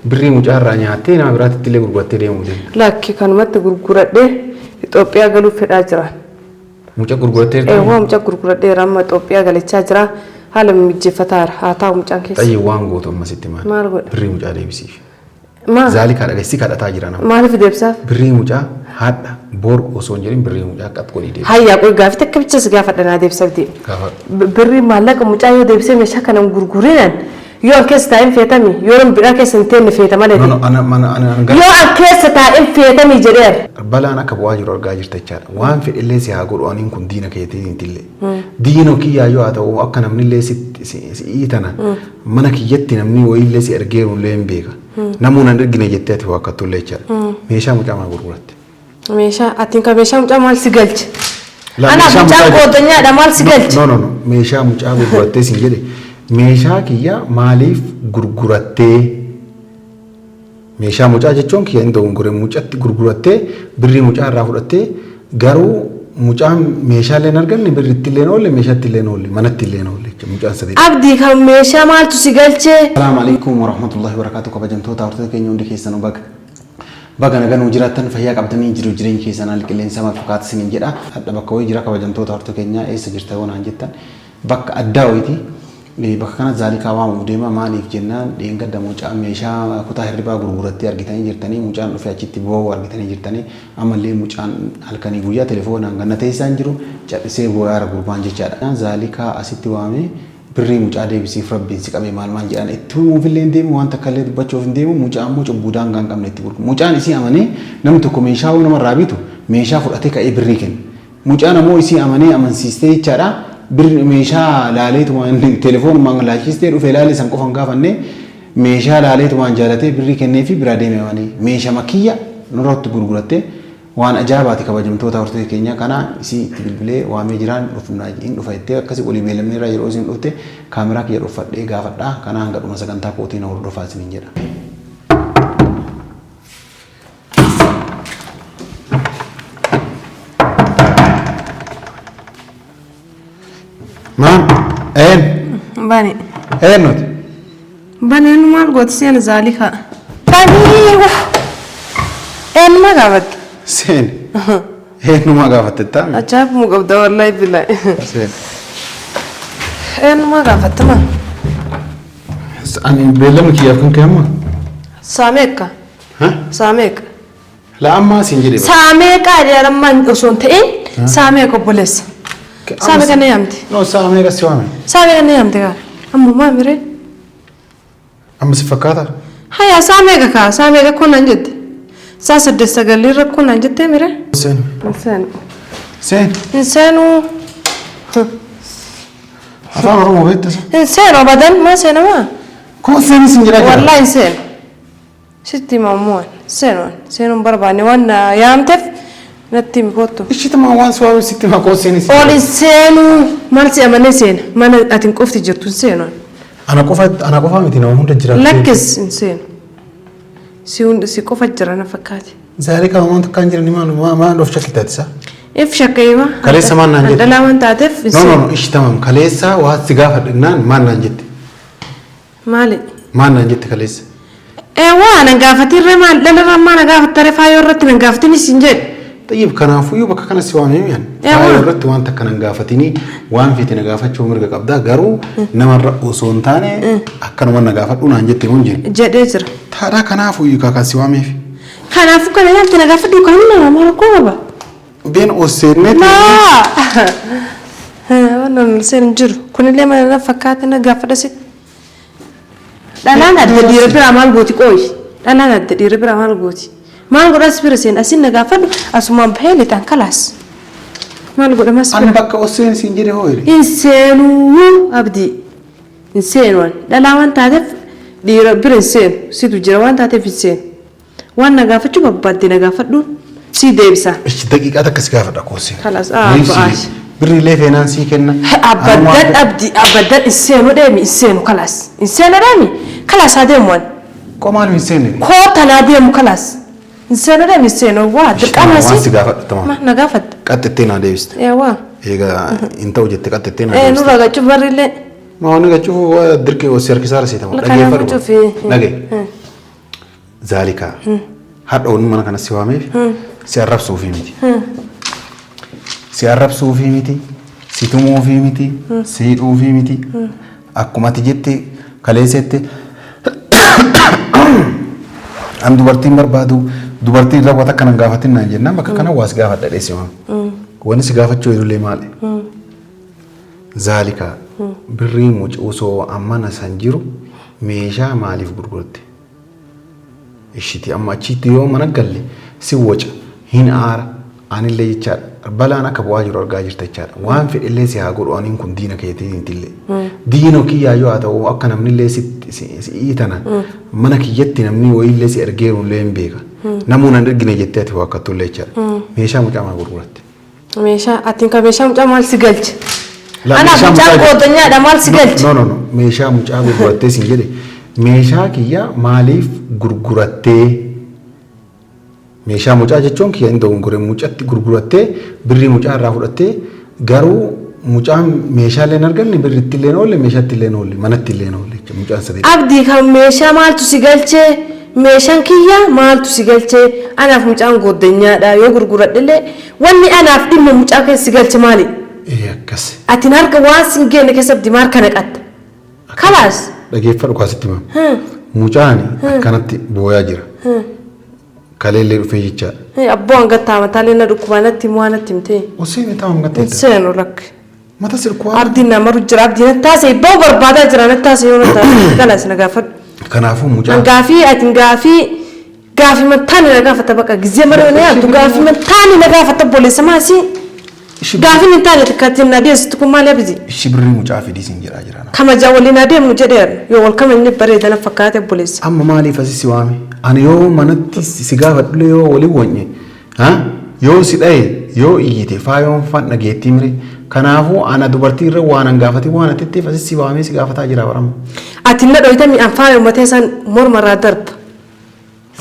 بري مجارة نياتي نما برات تلي غرغرتي ديمو دي لكن كان مت غرغرده إثيوبيا قالوا في الأجرة مجا غرغرتي هو مجا غرغرده رام إثيوبيا قال الأجرة هذا مجي فتار هاتاو مجانكيس طيب وانغو تو مسيتي ما بري مجا ديبسيف ما ذلك على جسي كذا تاجرنا ما في دبسة بري مجا هذا بور وسونجرين بري مجا قد كوني دي هيا قول قافتك كم تجلس قافت أنا دبسة دي بري مالك مجا يو دبسة مش هكذا غرغرين يوم كيس تايم فيتامي يوم بلا كيس انتين فيتامي لدي أنا يوم كيس تايم فيتامي جرير بلا أنا كبواجر أرجع تجار وان في اللي سيهاجر أنين كن دينا كيتين تلي دينو كي يا يو أتو أكنا من اللي سيتنا منك يتنا مني وإلا سيرجع ولين بيجا نمونا نرجع جتات هو كتول ليشر ميشا مجمع غرورات ميشا أتينك ميشا مجمع سجلت أنا مجمع قدنيا ده مال سجلت no ميشا مجمع غرورات سنجري ميشا كيا ماليف غرغرات ميشا مجمع جتون كيا إندو غرغرات بري مجمع رافورات غارو مجمع ميشا لينرجن بريت لينول ميشا تلينول منات تلينول مجمع سديد أبدي كم ميشا مال تسجلت السلام عليكم ورحمة الله وبركاته كبجنتو تاورتو كينيون دي كيسانو baga nagan hujiratan fayyaa qabdanii jireenya keessan qilleensa maal fakkaata sinin jedha hadda bakka hoyi jira kabajamtoota horto keenya eessa jirta wonaan jettan bakka addaa hoyti bakka kana zaalika waamu deema maaliif jennaan dheengadda mucaa meeshaa kutaa hirribaa gurgurattee argitanii jirtanii mucaan dhufee achitti boo'u argitanii jirtanii ammallee mucaan halkanii guyyaa telefoonaan gannatee isaan jiru cadhisee boo'aara gurbaan jechaadha zaalika asitti waamee بري مجا ديبسيف ربي سيقامي مال جان اتو موفيلين ديمو وانتا كالي بچوفين ديمو مجا امو چبودان غان قمنا اتبور مجا نسي اماني نمتوكو ميشاو نمر رابيتو ميشا فرأتك اي بريكن مجا نمو اسي اماني امان سيستي چارا بر ميشا لاليتو وان تليفون مان لاجيستي رو فلالي سنقو فنقافني ميشا لاليتو وان جالتي بريكن نيفي برادي ميواني ميشا مكية نروت غرغرتي وان اجاباتي كبجمتوتا hortee keenya kana isi bilbilee waamee jiraan dhufnaa jiin dhufaitee akkasi oli beelamni ra yeroo isin dhufte kaameraa kiyya dhufadhee gaafadha kana hanga dhuma sagantaa kootiin hordofaa isin jedha ما اين باني اينوت باني انو مال قوت سين زاليكا باني اين ما قابت سين هيك نما قافت التام أجاب مقبضة والله بالله سين ما قافت ما أنا بيلمك يا أخوك يا أما ساميك ها ساميك لا أما سنجري ساميك يا لما أصون تين ساميك بوليس ساميك أنا يامتي نو ساميك سوامي ساميك أنا يامتي قال أمو ما مري أما سفكاتا هيا ساميك كنا جد ساس الدستقلي ركون عن جد تمره سين إنسانو أفهم روما بيت إنسان أبداً ما سين ما كون سين سنجرا والله إنسان ستي مامون سين برباني وانا يامتف نتي مكوتو إيش تما وان سوامي ستي ما كون سين أول إنسانو مالتي أماني سين ما أنا أتنكوفتي جرتو إنسانو أنا كوفا متينا وهم تجرا لكس إنسان سي كوفا جرانا فكاتي ذلك ما أنت كان جرني ما نوف شكل تاتسا إف شكايوا كليسا ما نانجت لا ما أنت عارف نو إيش تمام كليسا واحد سجافة إنان ما نانجت مالي ما نانجت كليسا وانا قافتي الرمال لا ما انا قافت ترفا يورت من قافتني سنجد طيب كان فيو بك كان سوامي يعني يورت وانت كان قافتني وان فيتنا قافت شو مرق قبدا قرو نمر وصون تاني أكن وانا قافت ونا نجت نونجين جدير ترى كان فيو كان سوامي كان فيو كان يوم تنا قافت يكون ما ركوبه بين أسرنت لا وانا نسير كل اللي ما نفكات انا قافت ست لا تدير برامال غوتي كويس لا تدير برامال غوتي ما نقول أسبرسين أسين نقافد أسمع بحالي تان كلاس ما نقول ما أسبر أنا بك أسين سنجري هوي إنسانو أبدي إنسان وان لا وان تعرف دير برسين سيدو جروان تعرف إنسان وان نقافد شو ببادي نقافد دون سي ديبسا إيش دقيقة تكس قافد أكوسين خلاص فاش بري ليه فينانسي كنا أبدا إنسان ودامي إنسان وخلاص إنسان ودامي خلاص هذا وان كمان إنسان كوتا ناديم خلاص إنسان ودامي إنسان واد أنا سي تمام ما نقافد قتتنا ديست ايوا إيجا أنت وجدت قتتنا نورا قتشوف بريلة ما هو نقتشوف دركي وسير كسار سي تمام لكن شوفي نجي zaalika hadha onni mana kana si waameef si arrabsuufi miti si arrabsuufi miti si tumuufi miti si hidhuufi miti akkuma ati jette kaleessette an dubartiin barbaadu dubartiin irra wata kanan gaafatin naan jennaan bakka kana waa si gaafadha dheessi waan wani si gaafachuu jedhullee maali zaalika birrii mucuusoo ammana san jiru meeshaa maaliif gurgurte ishiti amma achitti yoo mana galle si waca hin aara anillee jechaadha balaan akka bu'aa jiru argaa jirta jechaadha waan fedhillee si haa godhu aniin kun diina keetiinillee diinoo kiyyaa yoo haa ta'u akka namnillee si iitana mana kiyyatti namni wayiillee si ergeerullee hin beeka namuun an ergine jettee ati waakkatullee jechaadha meeshaa mucaa maal gurguratte meeshaa atiin ka meeshaa mucaa maal si galche ana mucaa goodanyaadha maal si galche no meeshaa mucaa gurgurattee sin jedhe meeshaa kiyya maaliif gurgurattee meeshaa mucaa jechuun kiyya hin dogongore mucatti gurgurattee birrii mucaa irraa fudhattee garuu mucaan meeshaalee hin arganne birritti illee oolle meeshaatti illee oolle manatti illee oolle mucaan sadii abdii kan meeshaa maaltu si galchee meeshaan kiyya maaltu si galchee anaaf mucaan goodanyaadha yoo gurguradhillee wanni anaaf dhimma mucaa keessa si galche maali akkas atiin harka waan sin geenne keessatti maal kana qatta kalaas dhageeffadhu kaasitti maam mucaan akkanatti booyaa jira kaleellee dhufee jechaadha abboo hangattaa mataalee na dhukkubaanatti mo'anatti himtee osoo inni taa'u hangattee seenu rakke mata sirkwaa abdiin namaru jira abdiin taasee ibboo barbaadaa jira na taasee yoo na taasee kalaas na gaafadhu kanaafuu mucaan gaafii atiin gaafii mattaani na gaafata bakka gizee maree na yaaddu gaafii mattaani na gaafata boleessa maasii gaafii ni taane tikkatiin na deessitu kun maali abdii ishi birrii mucaa fidii sin jedhaa jira kamaja waliin adeemnu jedheera yoo wal kama inni bareedana fakkaate boleessa amma maaliif asisi waame ani yoo manatti si gaafadhule yoo wali wonye yoo si dhaye yoo iyyite faayoon fan dhageettii mire kanaafuu ana dubartii irra waan an gaafate waan atitteef asisi waamee si gaafataa jira barama ati na dhoyta mi an faayo matee san morma irraa darba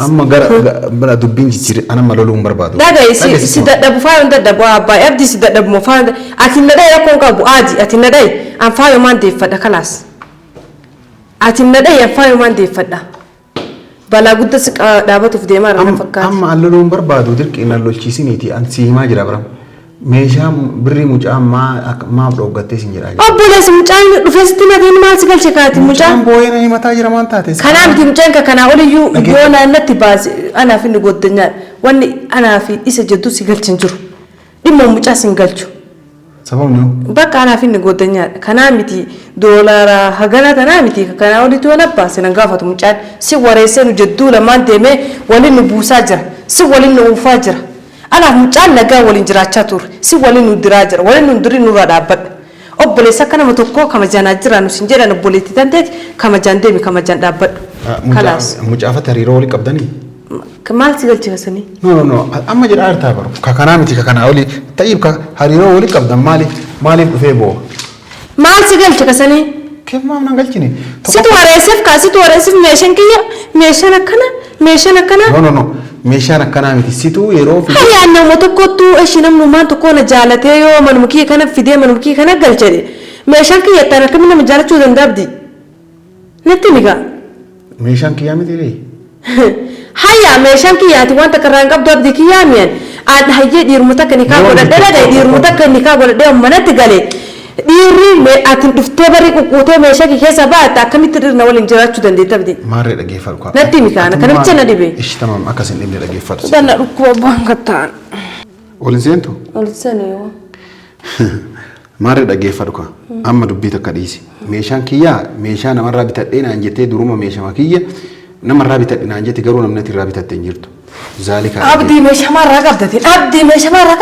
amma gara dubbiin jijjiire ana maloluu barbaadu dhagaye si dadhabu faayoon dadhabu abbaa abdii si dadhabu mo faayoon ati na dhaye rakkoon qabu aadi ati na dhaye an faayo maan deeffadha kalaas ati na dhaye an faayo maan deeffadha balaa guddaa si dhaabatuuf deemaa irra fakkaata amma alloluun barbaadu dirqiin allolchiisiniiti an si himaa jira barama meeshaa birrii mucaa maaf dhoggattee sin jedhaa jira obboleessi mucaan dhufee sitti matiin maal si galche kaati mucaan booyena himataa jira maan taate kanaa miti mucaan ka kanaa oliyyuu yoo naannatti baase anaaf inni goddanyaadha wanni anaaf isa jedhu si galchin jiru dhimma mucaa sin galchu sababni bakka anaaf inni goddanyaadha kanaa miti doolaara hagana tanaa miti kanaa olitti waan abbaase nan gaafatu mucaan si wareessee nu jedduu lamaan deemee waliin nu buusaa jira si waliin nu uufaa jira anaaf mucaan nagaa waliin jiraachaa ture si waliin nu diraa jira waliin nu dirii nurraa dhaabbadha obboleessa akka nama tokkoo kamajaan jira nu sin jedhan obboleetti tanteeti kamajaan deemi kamajaan dhaabbadhu kalaas mucaafata hariiroo walii qabdanii maal si galchi kasanii no amma jedhaa artaa baru kakanaa miti kakanaa olii ta'iib hariiroo walii qabdan maaliif dhufee boo maal si galchi kasanii kemmaam nan galchine situ wareessif meeshaan kiyya meeshaan akkana no meeshaan akkanaa miti situ yeroo fide hayyaan nama tokkottu eshi namnu maan tokko na jaalatee yoo manuma kiyya kana fidee manuma kiyya kana galchee meeshaan kiyya tan akkamiin nama jaalachuu danda'abdi natti migaa meeshaan kiyyaa miti ree hayya meeshaan kiyyaati wanta karraan qabdu abdi kiyyaa miyan aan hayyee dhiiruma takka nikaa godhadhee dhagaye dhiiruma takka nikaa godhadhee manatti galee dhiirri atin dhuftee barii quqqutee meeshaa kee keessa baate akkamitti dhirna waliin jiraachuu dandeetta abdi maarree dhageeffadhu kaa natti mikaana kanamicha na dhibee ishi tamam akkasin dhibne dhageeffadhu danna dhukkuba abbaan kattaan olin seentu olin seenu yoo maarree dhageeffadhu kaa amma dubbii takka dhiisi meeshaan kiyyaa meeshaa namarraa bitadhee naan jettee duruma meeshaa kiyya namarraa bitadhe naan jette garuu namni irraa bitattee hin jirtu zaalika abdii meeshaa maarraa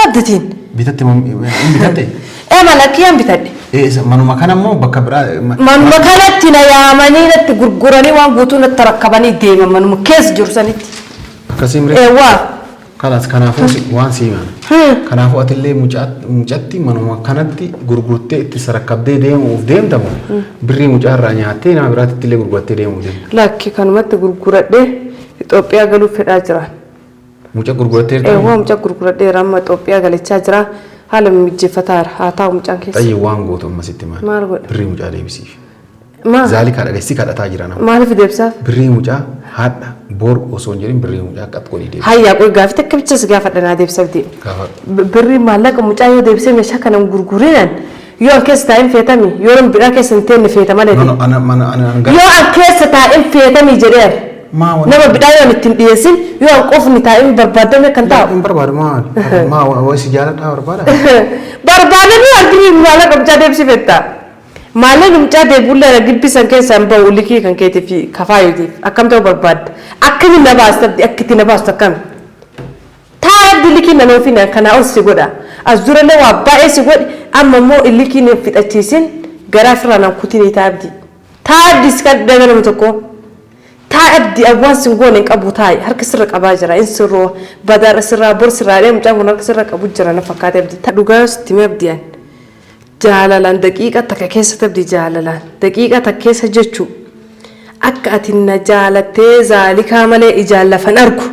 qabdatiin bitatte bitatte malakiyaan bitadhe manuma kana immoo bakka biraa manuma kanatti na yaamanii natti gurguranii waan guutuu natti rakkabanii deeman manuma keessa jiru sanitti akkasii miree waa kalaas kanaafuu waan siimaan kanaafuu atillee mucatti manuma kanatti gurgurtee itti sarakkabdee deemuuf deemtamu birrii mucaa irraa nyaattee nama biraatti illee gurgurattee deemuuf deemta lakki kanumatti gurguradhee Itoophiyaa galuuf fedhaa jira mucaa gurgurattee waa mucaa gurguradhee amma Itoophiyaa galichaa jira haala mijjeeffataara haa ta'u mucaan keessa xayyii waan gootu amma sitti maal maal godha birrii mucaa deebisiif ما ذلك هذا قيسي كذا تاجرنا ما في دبسة بري مجا هذا بور وسونجرين بري مجا قد كوني دي هيا قول قافتك كم تجلس قافت أنا دبسة دي بري مالك مجا يو دبسة مش هكذا نقولين يو كيس تايم في تامي يو بلا كيس انتين في تمالي أنا يو كيس تايم في تامي جرير نما بداية نتنديسين يو قف نتايم بربادة مكانتا بربادة ما هو سجارة تا بربادة بربادة مي أدري مالك مجا دبسة فيتا مالك مجا دبولا رجيب بيسان كيس أمبا ولكي كان كيتي في كفاية دي أكمل تو برباد أكمل نباس تبدي أكتي نباس تكمل تايب دلكي نانوفينا كنا أول سيقودا أزورا لو أبا سيقود أما مو اللكي نفيت أتيسين غرافرا نمكوتيني تايب دي سكاد دانا متوكو تايب دي أبوان سنقونك أبو تاي هرك سرق أباجرا إن سرو بدار سرا بور سرا ليم جامو نرك سرق أبو جرا نفكات يبدي تدوغاس تيميب ديان جالالان دقيقة تكاكيسة تبدي جالالان دقيقة تكاكيسة جتشو أكاتنا جالتي ذلك عملي إجالة فنركو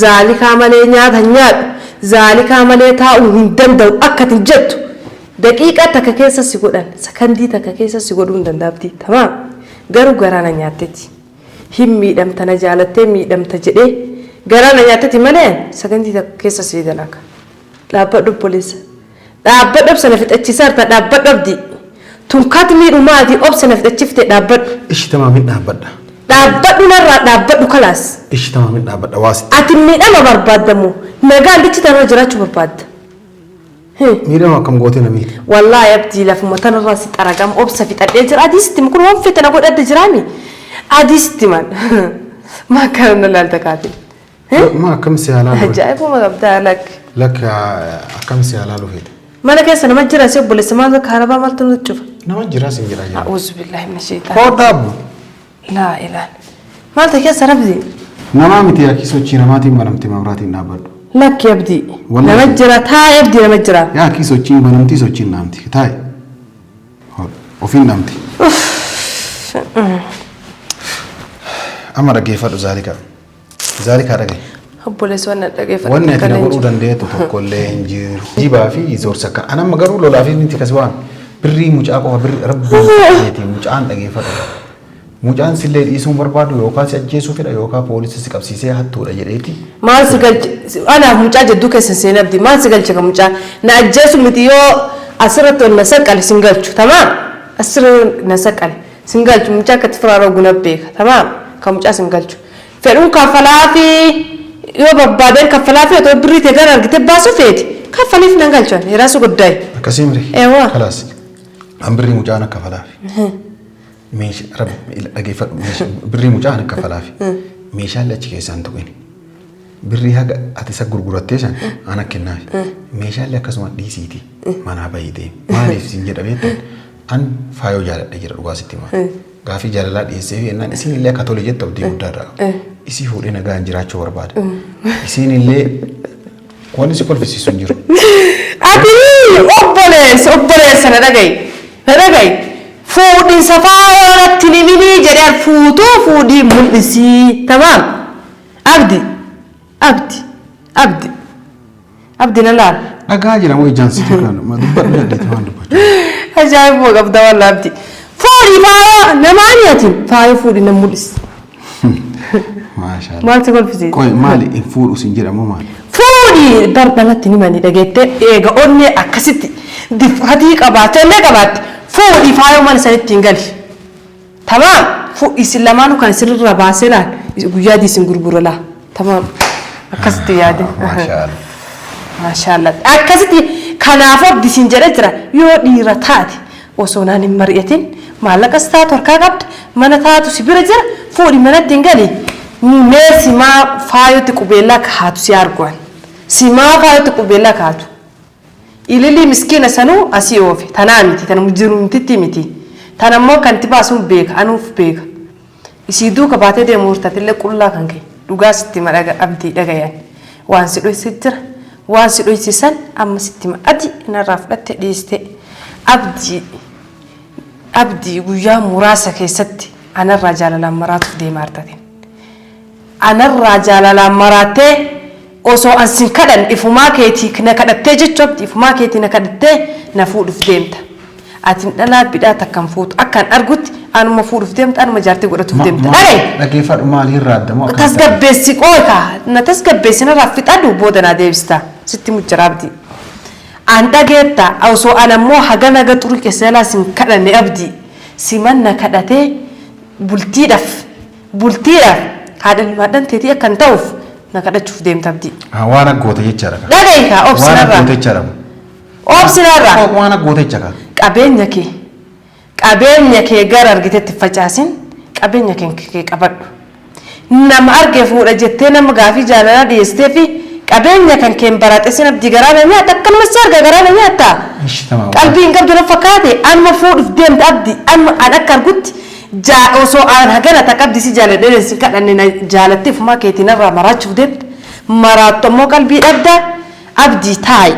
ذلك عملي نياد هنياد ذلك عملي تاو هندندو أكت جتو دقيقة تكاكيسة سيقودان سكندي تكاكيسة سيقودون دندابدي تمام غارو غرانا نياتتي هم ميدم تنجالتي ميدم تجدي غرانا نياتتي مالين سكندي تكاكيسة سيدناك لابد بوليس لابد بسنفت اتشسار لابد بدي تنكات ميرو مادي أبسنفت اتشفت لابد إيش تمام لابد لابد نرى لابد خلاص إيش تمام لابد واسط أتمنى أنا برباد دمو نقال دي ترى جراتش برباد ميرا ما كم قوتي نمير والله يبدي لف متن الراس تراجم أبسا في تأجر أديست مكون وان في تناقض أدجرامي أديست من ما كان لا التكاتي ما كم سهلان جايب وما قبض لك كم سهلان وفيد ما لك أنا ما جرى سيب بوليس ما ذاك هربا ما تنشوف نما جرى سنجرا أعوذ بالله من الشيطان كوداب لا إله ما لك يا سربزي نما متي أكيد سوتشي نماتي مرمتي مبراتي نابد لك يبدي نمجرة تا يبدي نمجرة يا أكيد سوتشي مرمتي سوتشي نامتي تاي وفين نامتي أما رجع فرد ذلك رجع بوليس وانا رجع فرد وانا تنقول دنديت وتقول إنجيل جيبها في زور سكر أنا ما قالوا له لا في نتي كسبان بري مجاكوا بري ربي نتي مجان رجع فرد مجان سلّي يسون بربادو يوكا سجّيسو فيدا يوكا بوليس سكابسيسي هاتو رجعتي ما سجل أنا مجان جدوك سنسينا بدي ما سجل شيء مجان نأجّسو متيو أسرة النسق على سنجلش تمام أسرة النسق على سنجلش مجان كتفرارو جنبيك تمام كمجان سنجلش فلون كفلافي يو ببادين كفلافي تو بري تجار أرجع باسو فيت كفلافي نجلشون يراسو قداي كسيمري أيوة خلاص أمبري مجانا كفلافي مش رب أجي مش بري مجانا كفلافي مش هلا شيء سانتوين بري هذا أتسا غرغرتيشان أنا كناي مش هلا كسمة دي سيتي ما نبايدي ما نفسي نجد أبيت أن فايو جال أجر رواسيتي ما غافي جالات يسوي إن إسين اللي كاتوليجي تبدي مدرا إسي هو إنه غان جرا شوار بعد إسين اللي كوني سكول في سيسونجر أبي أبليس أنا رجعي فودي سفارة تلميني جريان فوتو فودي ملسي تمام أبدي نلال أجاجي مو يجانس تكلم ما دبر جد تمان دبر أجايب مو قبضة ولا أبدي فودي فايا نمانياتي فايا فودي نملس ما شاء الله ما تقول في زيد كوي مالي إنفور وسنجر أمو مال فودي دردنا تنماني دقيت إيجا أني أكسيتي دفعتي كبات فودي فايا ما نسيت تنقلش تمام فو إسلامانو كان سر رباسنا وجادي سنغرغرلا تمام أكستي يادي ما شاء الله أكستي كنافة دي سنجرترا يودي رتاتي وصوناني مريتين ما لك استات وركعبت من تاتو سبيرجر فودي من الدنجالي نسي ما فايو تقبلك هاتو سيارقوان سما فايو تقبلك هاتو إللي مسكينة سنو أسيوفي تنامتي تنمجرون تتيمتي تنمو كنت باسون بيك أنوف بيك يسيدو كباتة دي مورتات اللي كلها كنكي دوغا ستيما أبدي لغيان وان سيدوي سجر وان سيدوي سيسان أما ستيما أدي إنا رافلت ديستي أبدي ويا مراسة كيستي أنا الرجال لامرات دي مارتاتين أنا الرجال لامراتي osoo ansin kadhan ifumaa keetii na kadhattee jechuudha ifumaa keetii na kadhattee na fuudhuuf deemta atiin dhalaa bidhaa takkan fuutu akkan argutti أنا مفروض في ديمت أنا مجارتي قرأت في ديمت لا كيف مالي الراد ما تسكبسي قويكا نتسكبسي نرفت أدو بودنا ديبستا ستي مجرابدي عند جيتا أو سو أنا مو حاجة قطري كسلا سن كذا نأبدي سمنا كذا تي بولتي دف هذا المادن تيجي كان توف نكذا تشوف ديمت أبدي وانا قوتي يجرا لا ديكا أوبسنا را أوبسنا را وانا قوتي يجرا qabeenya kee gara argitetti facaasin qabeenya kee qabadhu nama argee fuudha jettee nama gaafii jaalalaa dhiyeessitee fi qabeenya kan keen baraxesin abdii garaa na nyaata akkanumas arga garaa na nyaata qalbiin qabdu na fakkaate anuma fuudhuuf deemta abdii anuma an akka argutti osoo aan hagana ta qabdi si jaaladhee si kadhanne na jaalatteef maa keetiin irraa maraachuuf deemta maraattu ammoo qalbii dhabda abdii taayi.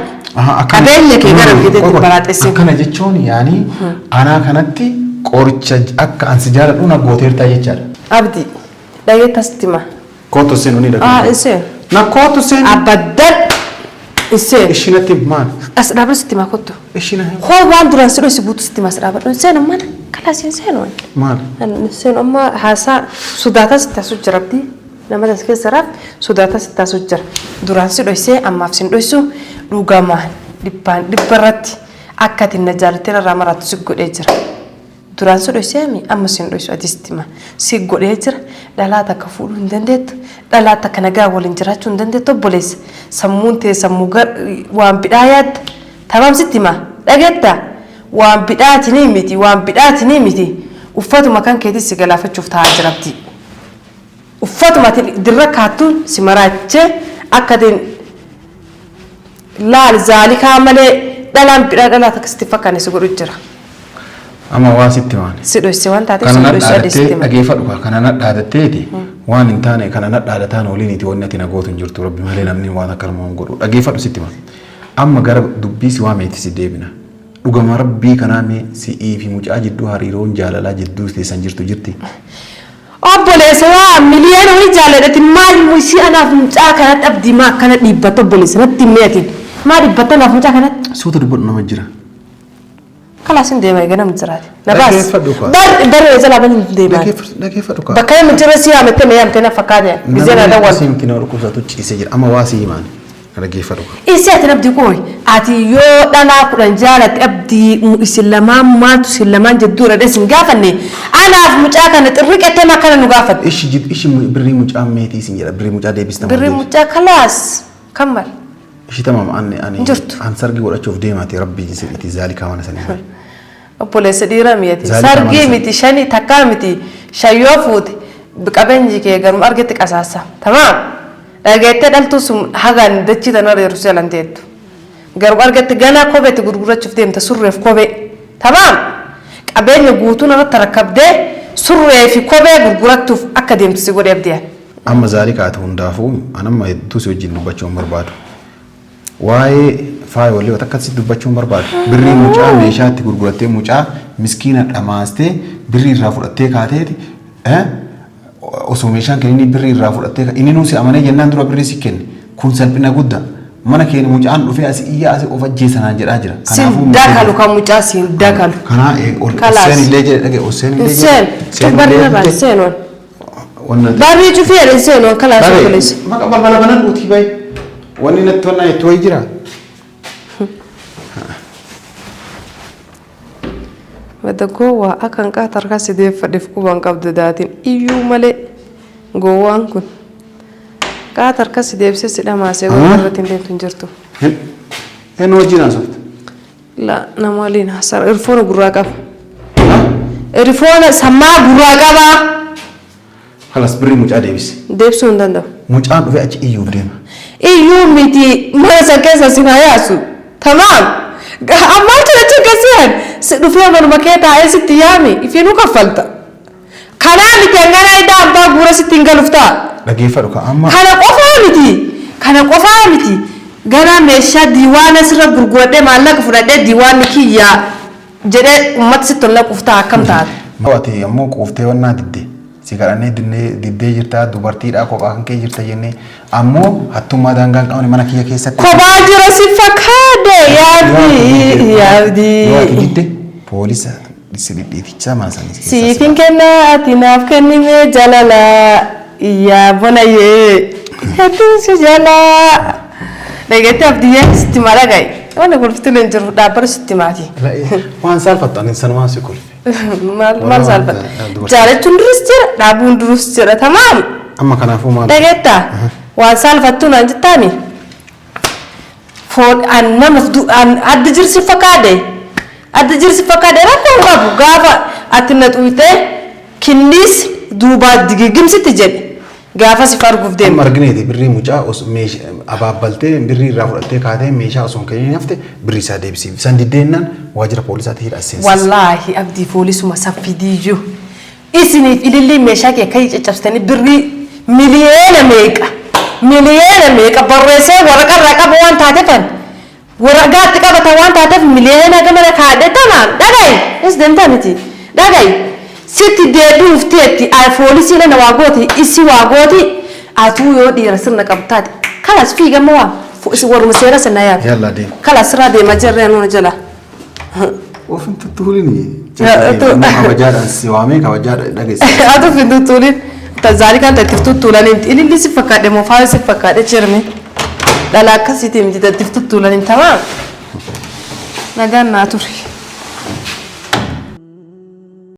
Qabeenya kee gara argitetti baraxesin. Akkana jechuun yaani anaa kanatti qoricha akka ansi jaaladhu na gooteertaa jechaadha. Abdii dhagee tastima. Kootu seenuu ni dhagee. Isee. Na kootu seenuu. Abaddan isee. Ishinatti maal? As dhaabatu sittima kottu. Ishina. Hoo waan duraan sidhoo si buutu sittima as dhaabatu. Seenu mana kalaasiin seenu. Maal? Seenu amma haasaa sodaataa sitti asuu jira abdii. Nama tas keessa raaf sodaataa sitti asuu jira. Duraan sidhoo isee ammaaf sin dho'isu dhugamaan dhibbarratti akka ati na jaalatteen irraa maraattu si godhee jira. Duraan si dho'iseemi amma si hin dho'isu ati sittima si godhee jira. Dhalaata akka fuudhuu hin dandeettu. Dhalaata akka nagaa waliin jiraachuu hin dandeettu obboleessa. Sammuun ta'e sammuu waan bidhaa yaadda. Tamaam sittima dhageetta waan bidhaatinii miti waan bidhaatinii miti. Uffatuma kan keetis si galaafachuuf taa'aa jirabdi. Uffatuma dirra kaattuun si maraachee akka laal zaalika malee dhalaan bidhaa dhalaata akkasitti fakkaanne si godhu jira. Amma waa sitti waan. Si dho'isse waan taateef si dho'isse adeemsitti. Dhageeffadhu kana nadhaadatteeti waan hin taane kana nadhaadataan waliin itti wanni ati nagootu hin jirtu rabbi malee namni waan akka nama hin godhu dhageeffadhu sitti waan. Amma gara dubbii si waameetti si deebina. Dhugama rabbii kanaa mee si'ii fi mucaa jidduu hariiroon jaalalaa jidduu teessan jirtu jirti. Obboleessa waa miliyoona wayii jaaladhati maal muisii anaaf mucaa kanatti abdii maa akkana dhiibbata obboleessa natti meetiin maa dhiibbata anaaf mucaa kanatti. Suuta dubbadhu nama jira. Kalaasin deemaa eeganam jiraate. Nabaas barree jalaa bani deemaa. Dhageeffadhu kaa. Bakka inni jira si yaamete mee yaamte na fakkaate. Bizee na dawwal. Namni simti nama dhukkubsatu ciisee jira amma waa si himaan. Dhageeffadhu kaa. Isi ati abdii qooyi ati yoo dhalaa kudhan jaalatti abdii isin lamaan maatu isin lamaan jedduudha dheesin gaafanne anaaf mucaa kana xirriqettee makkana nu gaafate. Ishi birrii mucaa meetii isin jedha birrii mucaa deebista. Birrii mucaa kalaas kammal. Ishi tamam ani sargi godhachuuf deemaati rabbii itti zaalika mana sanii. Obboleessa dhiiraa miti sargii miti shanii takkaa miti shayyoo fuute qabeenyi kee garuma argetti qasaasa tamaam dhageettee dhaltuu sun hagaan dachii tanarra Yerusaaleem teettu garuma argetti ganaa kopheetti gurgurachuuf deemta surreef kophee tamaam qabeenya guutuun irratti rakkabdee surree fi kophee gurgurachuuf akka deemtu si godhee abdiyaa. Amma zaalika ati hundaafuu anamma hedduu si wajjin dubbachuu hin barbaadu. Waa'ee faaya walii wata akkasitti dubbachuu hin barbaadu. Birrii mucaa meeshaatti gurgurattee mucaa miskiina dhamaastee birrii irraa fudhattee kaateeti osoo meeshaan kenninii birrii irraa fudhattee inni nuusi amanee jennaan dura birrii si kenne kun salphina guddaa mana keenya mucaan dhufee asii iyyaa asii of ajjeesanaan jedhaa jira. Siin dakalu kan mucaa siin dakalu. Kanaa Hussein illee jedhe dhage Hussein illee jedhe. Hussein barri na baal Hussein on. Barri cufee Hussein on kalaas obboleessa. Maqa balbala banan dhuutii bayi. Wanni natti wannaa itti wayii jira. Wadda gowwaa akkan qaata harkaa si deeffadheef qubaan qabdu daatiin iyyuu malee gowwaan kun qaata harkaa si deebisee si dhamaasee gowwaa irratti hin deemtu hin jirtu. Hin wajjin haasofta. La nama waliin haasara irfoona gurraa qaba. Irfoona sammaa gurraa qaba. Halas birrii mucaa deebise. Deebisuu hin danda'u. Mucaan dhufee achi iyyuu deema. Iyyuu miti mana san keessa si haa yaasu. Tamaam. Ammaa jecha kasiyan si dhufee manuma kee taa'ee sitti yaami ifiinuu kaffalta. Kanaa miti hangana idaa abbaa guura sitti hin galuuf ta'a. Dhageeffadhu ka amma. Kana qofaa miti. Gara meeshaa diiwaana sirra gurguradhee maallaqa fudhadhee diiwaanni kiyyaa jedhee uummata sitti tola quuftaa akkam taate. Ati ammoo quuftee wannaa diddee. Si kadhannee diddee jirtaa dubartiidhaa kophaa kan kee jirta jennee ammoo hattummaa daangaan qabne mana kiyya keessatti. Kophaa jira si fakkaate yaabdi. Yoo ati didde poolisa Sididhiiticha mana isaanii keessa. Siifin kennaa ati naaf kennime jalala yaa bonayyee hedduun si jalaa. Dhageetti abdiyyee sitti mala gahe. Wanni kolfitiin hin jiru dhaabbata sitti maati. Waan saalfattu ani sanumaan si kolfe. Maal saalfatta? Jaalachuun durus jira dhaabuun durus jira tamaam. Amma kanaafuu maal? Dhageettaa waan saalfattu naan jettaani. Foon nama adda jirsi fakkaate. Adda jirsi fakkaate rakkoon qabu gaafa ati na xuutee kinniis duubaa digigimsitti jedhe gaafa si farguuf deemu. Margineeti birrii mucaa abaabbaltee birrii irraa fudhattee kaatee meeshaa osoo hin kennin hafte birrii isaa deebisiif. San diddeennaan waajjira poolisaatti hidha seensa. Wallaahi abdii poolisuma saffidiyyuu. Isiniif ilillee meeshaa kee akka caccabsitanii birrii miliyoona meeqa barreessee waraqaa irraa qaba waan taateefan. Waraqaatti qabata waan taateef miliyoona gamana kaadhe tamaan dhagayi is dandaamiti dhagayi sitti deebi'uuf teetti poolisiin na waagooti isi waagooti atuu yoo dhiira sirna qabtaati kalas fiigama waa isi warma seera sana yaadu yalla deem kalas irraa deema jirree nuuna jala ofin tuttuulini kabajaadhaan si waamee kabajaadha dhageessa atu fin tuttuulin tazaari kan tattif tuttuulanin ililli si fakkaadhe moofaa si fakkaadhe jirmi dhala akkasiitiin didaddiif tuttuulanin tamaa nagaan naa ture.